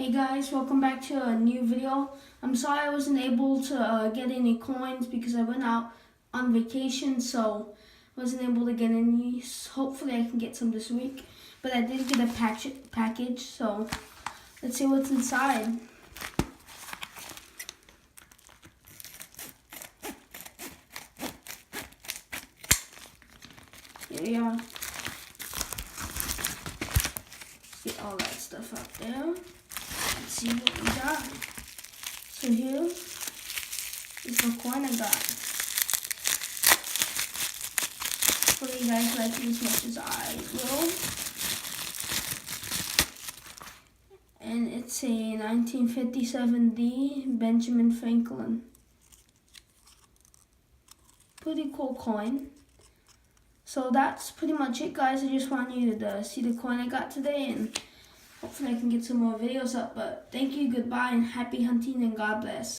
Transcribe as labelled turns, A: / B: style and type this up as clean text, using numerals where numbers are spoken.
A: Hey guys, welcome back to a new video. I'm sorry I wasn't able to get any coins because I went out on vacation, so I wasn't able to get any. Hopefully I can get some this week. But I did get a package, so let's see what's inside. Here we are. Get all that stuff out there. Let's see what we got. So here is the coin I got. Hopefully you guys like it as much as I will. And it's a 1957 D Benjamin Franklin. Pretty cool coin. So that's pretty much it, guys. I just want you to see the coin I got today, and hopefully I can get some more videos up. But thank you, goodbye, and happy hunting, and God bless.